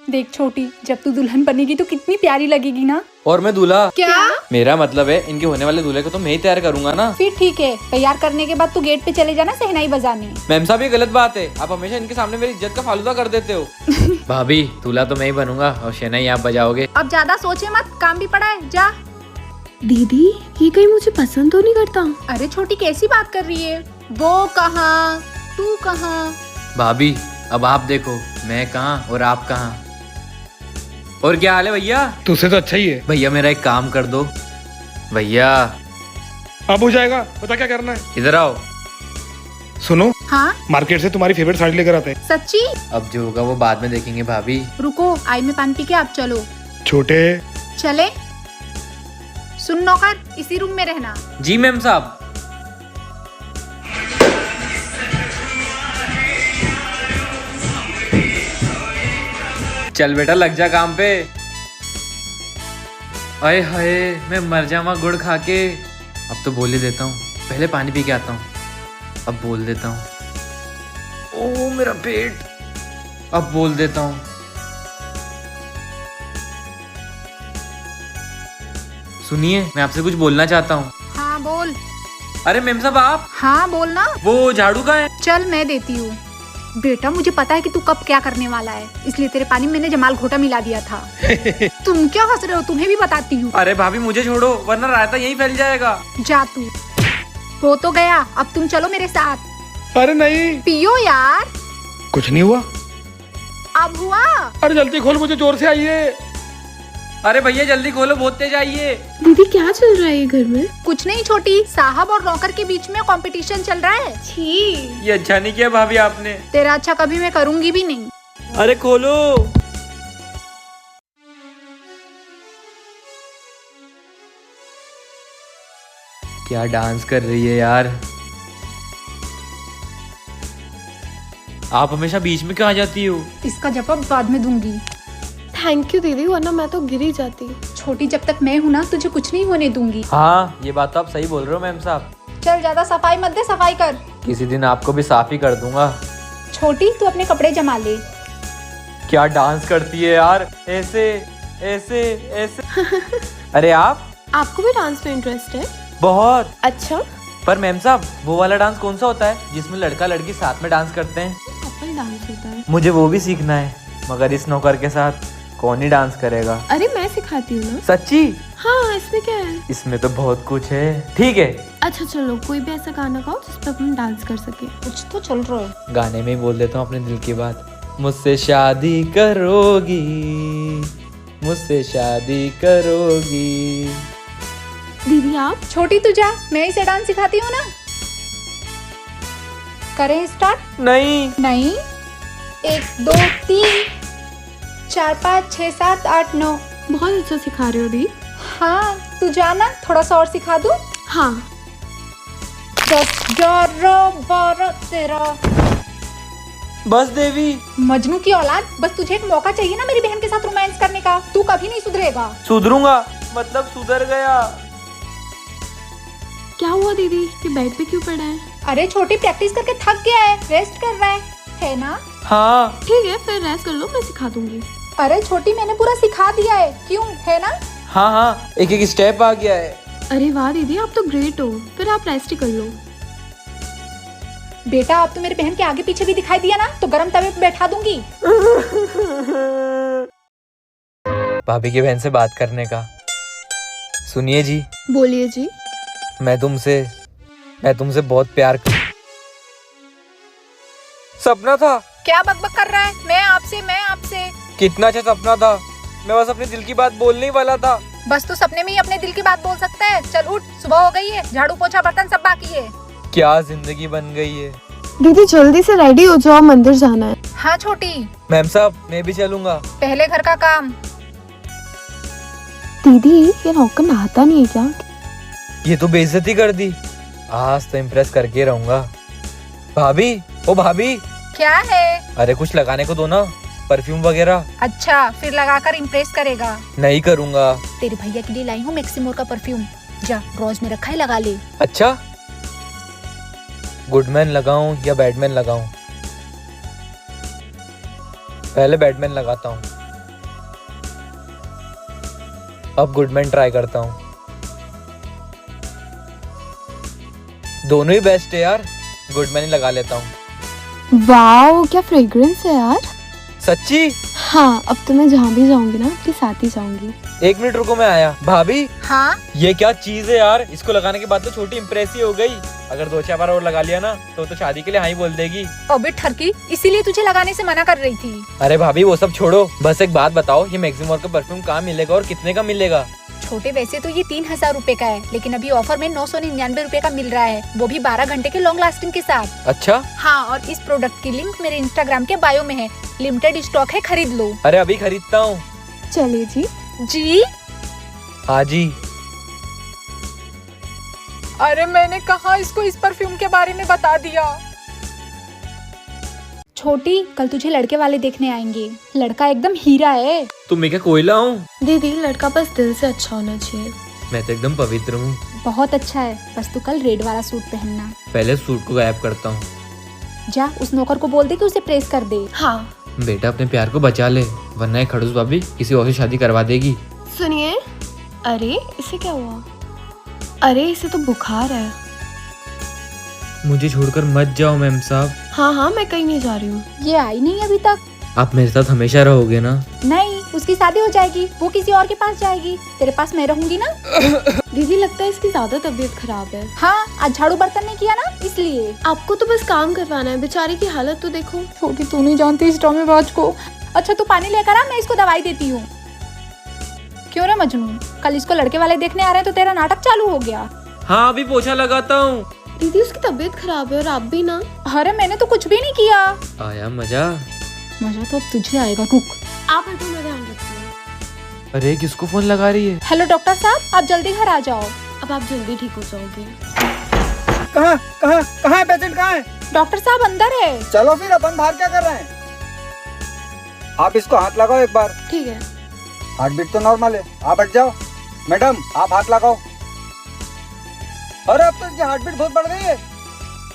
देख छोटी, जब तू दुल्हन बनेगी तो कितनी प्यारी लगेगी ना। और मैं दूल्हा? क्या? मेरा मतलब है इनके होने वाले दूल्हे को तो मैं ही तैयार करूंगा ना। फिर ठीक है, तैयार करने के बाद तू गेट पे चले जाना शहनाई बजाने। मैम साहब ये गलत बात है, आप हमेशा इनके सामने मेरी इज्जत का फालूदा कर देते हो। भाभी दूल्हा तो मैं ही बनूंगा और शहनाई आप बजाओगे। अब ज्यादा सोचे मत, काम भी पड़ा है, जा। दीदी ये कहीं मुझे पसंद तो नहीं करता? अरे छोटी कैसी बात कर रही है, वो कहाँ तू कहाँ। भाभी अब आप देखो, मैं कहाँ और आप कहाँ। और क्या हाल है भैया? तुझसे तो अच्छा ही है। भैया मेरा एक काम कर दो। भैया अब हो जाएगा, पता क्या करना है? इधर आओ। सुनो, हाँ मार्केट से तुम्हारी फेवरेट साड़ी लेकर आते हैं। सच्ची? अब जो होगा वो बाद में देखेंगे भाभी। रुको, आई में पान पी के आप चलो। छोटे चले। सुन नौकर, इसी रूम में रहना। जी मैम साहब। चल बेटा लग जा काम पे। अरे हाय मैं मर जाऊंगा गुड़ खा के। अब तो बोल ही देता हूँ, पहले पानी पी के आता हूँ। अब बोल देता हूँ। ओ मेरा पेट। अब बोल देता हूँ। सुनिए मैं आपसे कुछ बोलना चाहता हूँ। हाँ बोल। अरे मैम साहब आप, हाँ बोलना। वो झाड़ू कहाँ है? चल मैं देती हूँ। बेटा मुझे पता है कि तू कब क्या करने वाला है, इसलिए तेरे पानी में मैंने जमाल घोटा मिला दिया था। तुम क्या हंस रहे हो, तुम्हें भी बताती हूँ। अरे भाभी मुझे छोड़ो वरना रायता यही फैल जाएगा। जा तू। हो तो गया, अब तुम चलो मेरे साथ। अरे नहीं, पियो यार। कुछ नहीं हुआ। अब हुआ। अरे जल्दी खोल, मुझे जोर से आइए। अरे भैया जल्दी खोलो, बहुत तेज आइए। दीदी क्या चल रहा है ये घर में? कुछ नहीं छोटी, साहब और नौकर के बीच में कंपटीशन चल रहा है। छी। ये अच्छा नहीं किया भाभी आपने। तेरा अच्छा कभी मैं करूंगी भी नहीं। अरे खोलो। क्या डांस कर रही है यार। आप हमेशा बीच में क्यों आ जाती हो? इसका जवाब बाद में दूंगी। थैंक यू दीदी, वरना मैं तो गिर ही जाती। छोटी, जब तक मैं हूँ ना तुझे कुछ नहीं होने दूंगी। हाँ ये बात तो आप सही बोल रहे हो मैम साहब। चल ज्यादा सफाई मत दे, सफाई कर। किसी दिन आपको भी साफ ही कर दूंगा। छोटी तू अपने कपड़े जमा ले। क्या डांस करती है यार, ऐसे ऐसे ऐसे। अरे आपको भी डांस में इंटरेस्ट है? बहुत। अच्छा, पर मैम साहब वो वाला डांस कौन सा होता है जिसमें लड़का लड़की साथ में डांस करते हैं? कपल डांस होता है। मुझे वो भी सीखना है, मगर इस नौकर के साथ कौन ही डांस करेगा? अरे मैं सिखाती हूँ ना। सच्ची? हाँ, इसमें क्या है? इसमें तो बहुत कुछ है। ठीक है अच्छा चलो, कोई भी ऐसा गाना गाओ जिस पर हम डांस कर सके। कुछ तो चल रहा है। गाने में ही बोल देता हूँ अपने दिल की बात। मुझसे शादी करोगी, मुझसे शादी करोगी। दीदी आप? छोटी तू जा, मैं इसे डांस सिखाती हूँ ना। करें स्टार्ट? नहीं। नहीं। 1 2 3 4 5 6 7 8 9। बहुत अच्छा सिखा रहे हो दी। हाँ तू जाना, थोड़ा सा और सिखा दूँ। हाँ। 10 11 12 13। बस देवी। मजनू की औलाद, बस तुझे एक मौका चाहिए ना मेरी बहन के साथ रोमांस करने का। तू कभी नहीं सुधरेगा। सुधरूंगा मतलब सुधर गया। क्या हुआ दीदी, ये बेड पे क्यों पड़ा है? अरे छोटी प्रैक्टिस करके थक गया है, रेस्ट कर रहा है ना? हाँ ठीक है फिर रेस्ट कर लो, मैं सिखा दूंगी। अरे छोटी मैंने पूरा सिखा दिया है, क्यों, है ना? हाँ हाँ एक एक स्टेप आ गया है। अरे वाह दीदी, आप तो ग्रेट हो। फिर आप रेस्ट ही कर लो। बेटा अब तो मेरी बहन के आगे पीछे भी दिखाई दिया ना तो गरम तवे पे बैठा दूंगी। भाभी की बहन से बात करने का। सुनिए जी। बोलिए जी। मैं तुमसे बहुत प्यार सपना था। क्या बकबक कर रहा है? मैं आपसे। कितना अच्छा सपना था, मैं बस अपने दिल की बात बोलने ही वाला था। बस तू सपने में ही अपने दिल की बात बोल सकता है। चल उठ, सुबह हो गई है, झाड़ू पोछा बर्तन सब बाकी है। क्या जिंदगी बन गई है। दीदी जल्दी से रेडी हो जाओ, मंदिर जाना है। हाँ छोटी। मैम साहब मैं भी चलूंगा। पहले घर का काम। दीदी ये नौकर नहाता नहीं है क्या? ये तो बेइज्जती कर दी। आज तो इम्प्रेस करके रहूंगा। भाभी, ओ भाभी। क्या है? अरे कुछ लगाने को दो ना, परफ्यूम वगैरह। अच्छा फिर लगाकर इम्प्रेस करेगा? नहीं करूंगा। तेरे भैया के लिए लाई हूँ मैक्सिमोर का परफ्यूम, जा रोज में रखा है, लगा ले। अच्छा गुडमैन लगाऊं या बैडमैन लगाऊं? पहले बैडमैन लगाता हूँ। अब गुडमैन ट्राई करता हूँ। दोनों ही बेस्ट है यार, गुडमैन ही लगा लेता हूँ। वाओ, क्या फ्रेग्रेंस है यार। सच्ची? हाँ, अब तो मैं जहाँ भी जाऊंगी ना आपके साथ ही जाऊंगी। 1 मिनट रुको, मैं आया। भाभी हाँ ये क्या चीज है यार, इसको लगाने के बाद तो छोटी इम्प्रेस ही हो गई। अगर 2-4 बार और लगा लिया ना तो शादी के लिए हाँ ही बोल देगी। अबे ठरकी, इसीलिए तुझे लगाने से मना कर रही थी। अरे भाभी वो सब छोड़ो, बस एक बात बताओ, ये मैक्सिमोर का परफ्यूम कहाँ मिलेगा और कितने का मिलेगा? छोटे वैसे तो ये 3000 रूपए का है, लेकिन अभी ऑफर में 999 रूपए का मिल रहा है, वो भी 12 घंटे के लॉन्ग लास्टिंग के साथ। अच्छा। हाँ, और इस प्रोडक्ट की लिंक मेरे इंस्टाग्राम के बायो में है। लिमिटेड स्टॉक है, खरीद लो। अरे अभी खरीदता हूँ। चलिए जी। जी? हाँ जी। अरे मैंने कहा इसको इस परफ्यूम के बारे में बता दिया। छोटी, कल तुझे लड़के वाले देखने आएंगे। लड़का एकदम हीरा है। तुम मैं क्या कोयला हूँ? दीदी, लड़का बस दिल से अच्छा होना चाहिए। मैं तो एकदम पवित्र हूँ। बहुत अच्छा है, बस तू कल रेड वाला सूट पहनना। पहले सूट को गायब करता हूँ। जा उस नौकर को बोल दे कि उसे प्रेस कर दे। हाँ। बेटा अपने प्यार को बचा ले, वरना ये खड़ूस भाभी किसी और से शादी करवा देगी। सुनिए, अरे इसे क्या हुआ? अरे इसे तो बुखार है। मुझे छोड़कर मत जाओ मैम साहब। हाँ हाँ, मैं कहीं नहीं जा रही हूँ। ये आई नहीं अभी तक। आप मेरे साथ हमेशा रहोगे ना? नहीं, उसकी शादी हो जाएगी, वो किसी और के पास जाएगी, तेरे पास मैं रहूंगी ना। दीदी, लगता है इसकी ज्यादा तबीयत खराब है। हाँ, आज झाड़ू बर्तन नहीं किया ना, इसलिए। आपको तो बस काम करवाना है, बेचारी की हालत तो देखो। छोटी, तू नहीं जानती इस ड्रामेबाज को। अच्छा तू पानी लेकर आ, मैं इसको दवाई देती हूँ। क्यों रे मजनू, कल इसको लड़के वाले देखने आ रहे हैं तो तेरा नाटक चालू हो गया। हाँ अभी पोछा लगाता हूँ। दीदी, उसकी तबीयत खराब है और आप भी ना। अरे मैंने तो कुछ भी नहीं किया। आया मजा। मजा तो अब तुझे आएगा, रुक। आप हटो, मैं ध्यान रखती हूँ। अरे किसको फोन लगा रही है? हेलो डॉक्टर साहब, आप जल्दी घर आ जाओ। अब आप जल्दी ठीक हो जाओगे। कहाँ कहाँ कहाँ है पेशेंट, कहाँ है? डॉक्टर साहब अंदर है। चलो फिर, अपन बाहर क्या कर रहे हैं? आप इसको हाथ लगाओ एक बार। ठीक है। हार्ट बीट तो नॉर्मल है, आप हट जाओ। मैडम आप हाथ लगाओ। अरे अब तो इसकी हार्ट बीट बहुत बढ़ गई है।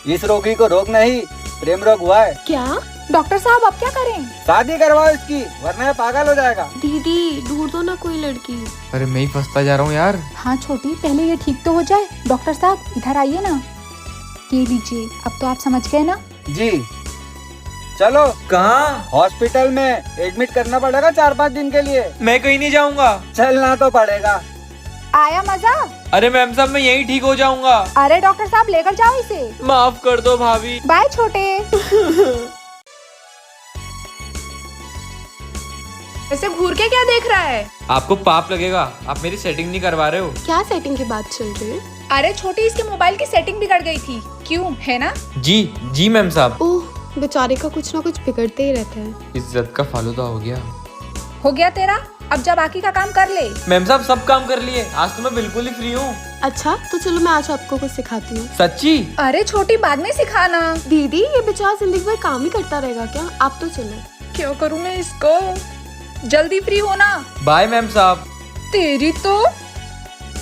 इस रोगी को रोग नहीं, प्रेम रोग हुआ है। क्या? डॉक्टर साहब अब क्या करें? शादी करवाओ इसकी, वरना ये पागल हो जाएगा। दीदी, ढूंढ दो ना कोई लड़की। अरे मैं ही फंसता जा रहा हूँ यार। हाँ छोटी, पहले ये ठीक तो हो जाए। डॉक्टर साहब इधर आइए ना। ये लीजिए, अब तो आप समझ गए ना? जी। चलो कहाँ? हॉस्पिटल में एडमिट करना पड़ेगा 4-5 दिन के लिए। मैं कहीं नहीं जाऊँगा। चलना तो पड़ेगा। आया मजा? अरे मैम साहब मैं यहीं ठीक हो जाऊंगा। अरे डॉक्टर साहब लेकर जाओ इसे। माफ कर दो भाभी। बाय छोटे। ऐसे घूर के क्या देख रहा है? आपको पाप लगेगा, आप मेरी सेटिंग नहीं करवा रहे हो। क्या सेटिंग की बात चल रही है? अरे छोटी, इसके मोबाइल की सेटिंग बिगड़ गई थी। क्यों, है ना? जी जी मैम साहब। ओह, बेचारे का कुछ ना कुछ बिगड़ते ही रहता है। इज्जत का फालूदा हो गया। हो गया तेरा, अब जा बाकी का काम कर ले। मैम साहब सब काम कर लिए, आज तो मैं बिल्कुल ही फ्री हूँ। अच्छा तो चलो, मैं आज आपको कुछ सिखाती हूँ। सच्ची? अरे छोटी, बाद में सिखाना। दीदी, ये बेचारा जिंदगी भर काम ही करता रहेगा क्या? आप तो चलो। क्या करूँ मैं इसको? जल्दी फ्री होना। बाय मैम साहब। तेरी तो।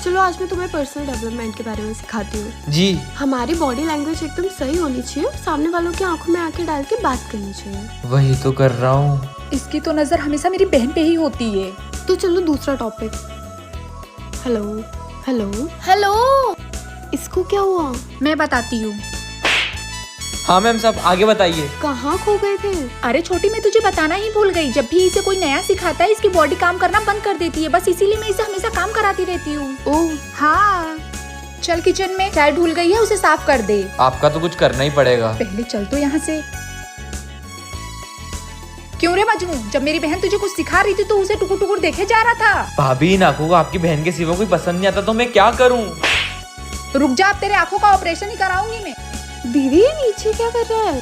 चलो आज मैं तुम्हें पर्सनल डेवलपमेंट के बारे में सिखाती हूँ। जी। हमारी बॉडी लैंग्वेज एकदम सही होनी चाहिए, सामने वालों की आंखों में आंखें डाल के बात करनी चाहिए। वही तो कर रहा हूँ। इसकी तो नजर हमेशा मेरी बहन पे ही होती है। तो चलो दूसरा टॉपिक। हेलो हेलो हेलो, इसको क्या हुआ? मैं बताती हूँ। हाँ मैम साहब आगे बताइए। कहाँ खो गए थे? अरे छोटी, मैं तुझे बताना ही भूल गई। जब भी इसे कोई नया सिखाता है, इसकी बॉडी काम करना बंद कर देती है। बस इसीलिए मैं इसे हमेशा काम कराती रहती हूँ। ओह हाँ, चल किचन में चाय ढूल गई है, उसे साफ कर दे। आपका तो कुछ करना ही पड़ेगा। पहले चल तो यहाँ से। क्यों रे मजनू, जब मेरी बहन तुझे कुछ सिखा रही थी तो उसे टुकुर टुकुर देखे जा रहा था। भाभी इन आंखों को आपकी बहन के सिवा कोई पसंद नहीं आता तो मैं क्या करूँ? रुक जा, अब तेरे आंखों का ऑपरेशन ही कराऊंगी मैं। दीदी, ये नीचे क्या कर रहा है?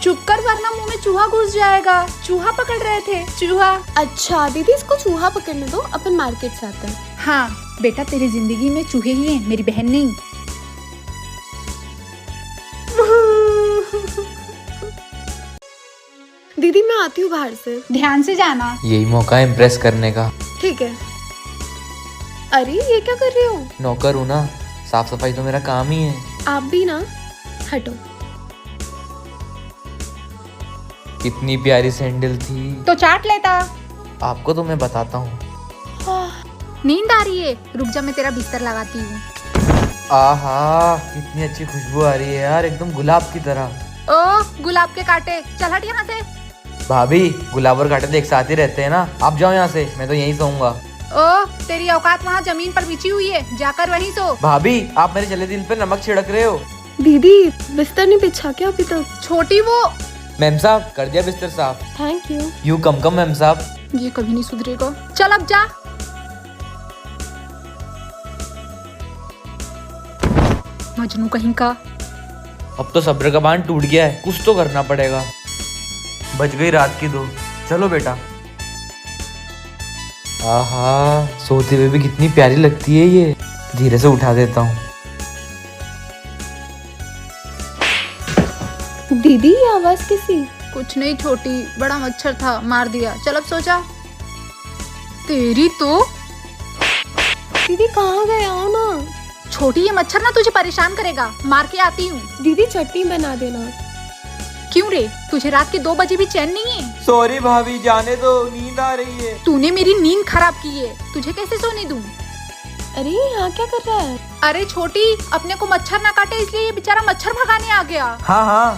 चुप कर, वरना मुंह में चूहा घुस जाएगा। चूहा पकड़ रहे थे, चूहा। अच्छा दीदी, इसको चूहा पकड़ने दो, अपन मार्केट से आते हैं। हाँ बेटा, तेरी जिंदगी में चूहे ही हैं, मेरी बहन नहीं। दीदी मैं आती हूँ बाहर से। ध्यान से जाना। यही मौका है इम्प्रेस करने का। ठीक है। अरे ये क्या कर रहे हो? नौकर हूँ ना, साफ सफाई तो मेरा काम ही है। आप भी ना, हटो। कितनी प्यारी सैंडल थी। तो चाट लेता। आपको तो मैं बताता हूँ। नींद आ रही है, रुक जा मैं तेरा बिस्तर लगाती हूँ। आहा, कितनी अच्छी खुशबू आ रही है यार, एकदम गुलाब की तरह। ओ गुलाब के कांटे, चल हट यहाँ से। भाभी, गुलाब और कांटे तो एक साथ ही रहते हैं ना, आप जाओ यहाँ से, मैं तो यहीं सोऊंगा। ओ तेरी औकात वहाँ जमीन पर बिछी हुई है, जाकर वहीं सो। भाभी, आप मेरे जले दिल पे नमक छिड़क रहे हो। दीदी बिस्तर नहीं बिछा क्या अभी तक? छोटी वो। मैम साहब, कर दिया बिस्तर साफ। Thank you. You come ma'am साहब। ये कभी नहीं सुधरेगा, चल अब जा। मजनू कहीं का। अब तो सब्र का बांध टूट गया है, कुछ तो करना पड़ेगा। बज गई रात की 2, चलो बेटा। आहा, सोते हुए भी कितनी प्यारी लगती है ये। धीरे से उठा देता हूँ। दीदी ये आवाज किसी? कुछ नहीं छोटी, बड़ा मच्छर था, मार दिया। चल अब सो जा। तेरी तो। दीदी कहाँ गए? आओ ना। छोटी, ये मच्छर ना तुझे परेशान करेगा, मार के आती हूँ। दीदी चटनी बना देना। क्यों रे, तुझे रात के 2 बजे भी चैन नहीं है? सॉरी भाभी, जाने दो, नींद आ रही है। तूने मेरी नींद खराब की है, तुझे कैसे सोने दूं? अरे यहाँ क्या कर रहा है? अरे छोटी, अपने को मच्छर ना काटे इसलिए ये बेचारा मच्छर भगाने आ गया। हाँ हाँ।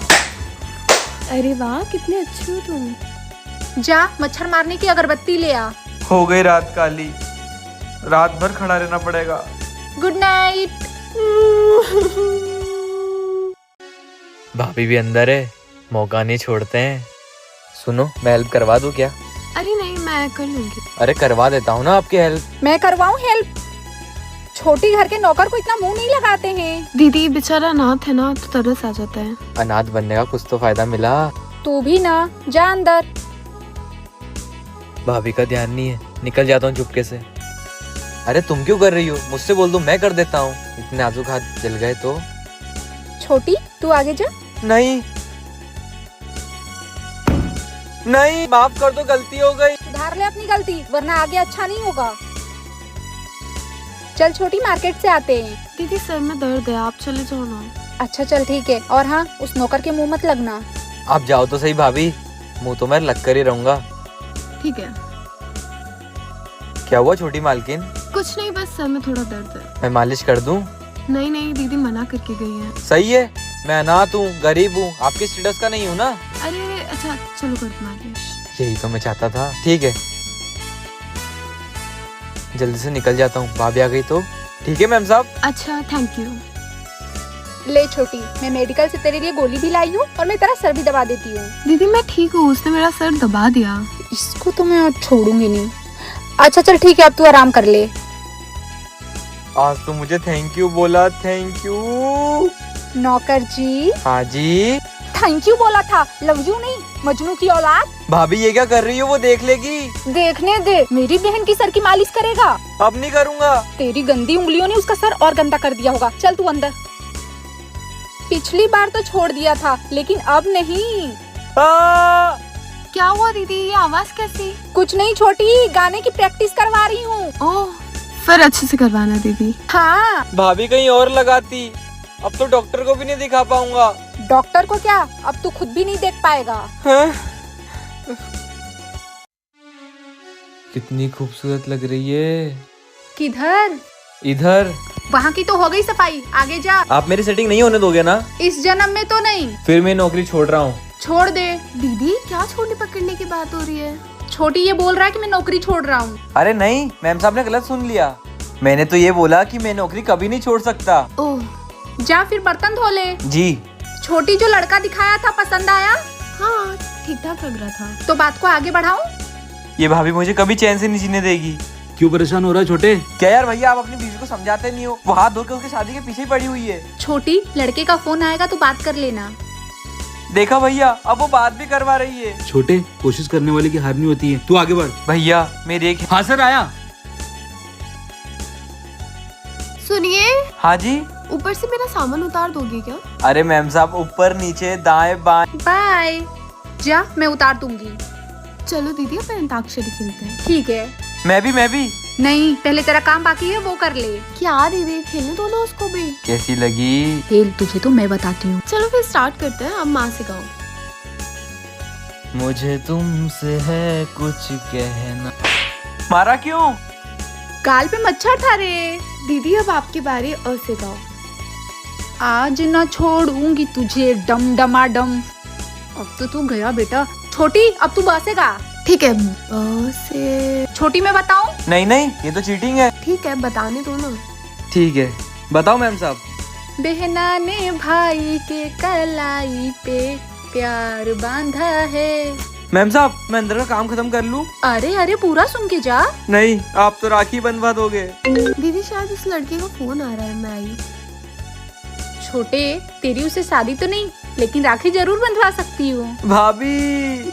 अरे वाह, कितने अच्छे हो तुम। जा मच्छर मारने की अगरबत्ती ले आ। हो गई रात काली, रात भर खड़ा रहना पड़ेगा। Good night. भाभी भी अंदर है, मौका नहीं छोड़ते हैं। सुनो, मैं हेल्प करवा दूं क्या? अरे नहीं, मैं कर लूंगी। अरे करवा देता हूँ ना आपकी हेल्प। मैं करवाऊं हेल्प? छोटी, घर के नौकर को इतना मुंह नहीं लगाते हैं। दीदी बेचारा अनाथ है ना, तो तरस आ जाता है। अनाथ बनने का कुछ तो फायदा मिला। तू भी ना, जा अंदर। भाभी का ध्यान नहीं है, निकल जाता हूँ चुपके से। अरे तुम क्यों कर रही हो? मुझसे बोल दो, मैं कर देता हूँ। इतने नाजुक हाथ जल गए तो। छोटी, तू आगे जा। नहीं नहीं, माफ कर दो, गलती हो गई। सुधार ले अपनी गलती, वरना आगे अच्छा नहीं होगा। चल छोटी, मार्केट से आते हैं। दीदी सर में दर्द है, आप चले जाओ ना। अच्छा चल ठीक है, और हाँ, उस नौकर के मुंह मत लगना। आप जाओ तो सही भाभी, मुंह तो मैं लग कर ही रहूंगा। ठीक है। क्या हुआ छोटी मालकिन? कुछ नहीं, बस सर में थोड़ा दर्द है। मैं मालिश कर दूं? नहीं नहीं, दीदी मना करके गई है। सही है, मैं अनाथ हूँ, गरीब हूँ, आपके स्टेटस का नहीं हूँ ना। अरे अच्छा, चलो कर मालिश। यही तो मैं चाहता था। ठीक है, जल्दी से निकल जाता हूँ, भाभी आ गई तो। ठीक है मैम साहब। अच्छा, थैंक यू। ले छोटी, मैं मेडिकल से तेरे लिए गोली भी लाई हूँ और मैं तेरा सर भी दबा देती हूँ। दीदी मैं ठीक हूँ, उसने मेरा सर दबा दिया। इसको तो मैं आज छोड़ूंगी नहीं। अच्छा चल ठीक है, अब तू आराम कर ले। आज तो मुझे थैंक यू बोला। थैंक यू नौकर जी। हाँ जी। थैंक यू बोला था, लव यू नहीं, मजनू की औलाद। भाभी ये क्या कर रही हो? वो देख लेगी। देखने दे, मेरी बहन की सर की मालिश करेगा। अब नहीं करूँगा। तेरी गंदी उंगलियों ने उसका सर और गंदा कर दिया होगा। चल तू अंदर। पिछली बार तो छोड़ दिया था, लेकिन अब नहीं। क्या हुआ दीदी, ये आवाज कैसी? कुछ नहीं छोटी, गाने की प्रैक्टिस करवा रही हूँ। ओह, फिर अच्छे से करवाना दीदी। हाँ। भाभी कहीं और लगाती, अब तो डॉक्टर को भी नहीं दिखा पाऊंगा। डॉक्टर को क्या, अब तू खुद भी नहीं देख पाएगा। हाँ? कितनी खूबसूरत लग रही है। किधर? इधर। वहाँ की तो हो गई सफाई, आगे जा। आप मेरी सेटिंग नहीं होने दोगे ना? इस जन्म में तो नहीं। फिर मैं नौकरी छोड़ रहा हूँ। छोड़ दे। दीदी क्या छोड़ने पकड़ने की बात हो रही है? छोटी ये बोल रहा है कि मैं नौकरी छोड़ रहा हूँ। अरे नहीं, मैम साहब ने गलत सुन लिया। मैंने तो ये बोला कि मैं नौकरी कभी नहीं छोड़ सकता। ओह। जा फिर बर्तन धो ले। जी। छोटी, जो लड़का दिखाया था पसंद आया? हाँ, ठीक ठाक लग रहा था। तो बात को आगे बढ़ाऊं? ये भाभी मुझे कभी चैन से नहीं जीने देगी। क्यों परेशान हो रहा है छोटे? क्या यार भैया, आप अपनी बीवी को समझाते नहीं हो। वो हाथ धो के उसकी शादी के पीछे ही पड़ी हुई है। छोटी, लड़के का फोन आएगा तो बात कर लेना। देखा भैया, अब वो बात भी करवा रही है। छोटे, कोशिश करने वाले की हार नहीं होती है, तू आगे बढ़। भैया मेरी एक। हाँ सर, आया। सुनिए। हाँ जी। ऊपर से मेरा सामान उतार दोगे क्या? अरे मैम साहब, ऊपर नीचे दाएं बाएं। बाय। जा, मैं उतार दूंगी। चलो दीदी, अपन अंताक्षरी खेलते हैं। ठीक है। मैं भी। नहीं, पहले तेरा काम बाकी है, वो कर ले। क्या दीदी, खेलने दो ना उसको भी। कैसी लगी? खेल तुझे तो मैं बताती हूँ। चलो फिर स्टार्ट करते हैं, अब माँ से गाओ। मुझे तुमसे है कुछ कहना। मारा क्यों? गाल पे मच्छर था रे। दीदी अब आपकी बारी अ से गाओ। आज ना छोड़ूंगी तुझे डम डमाडम। अब तो तू गया बेटा। छोटी अब तू बसेगा। ठीक है, ब से। छोटी मैं बताऊं? नहीं नहीं, ये तो चीटिंग है। ठीक है, बताने दो ना। ठीक है, बताओ मैम साहब। बहना ने भाई के कलाई पे प्यार बांधा है। मैम साहब, मैं अंदर का काम खत्म कर लूं? अरे अरे पूरा सुन के जा। नहीं, आप तो राखी बंधवा दोगे। दीदी शायद उस लड़के का फोन आ रहा है, मैं आई। छोटे तेरी उससे शादी तो नहीं, लेकिन राखी जरूर बंधवा सकती हूँ। भाभी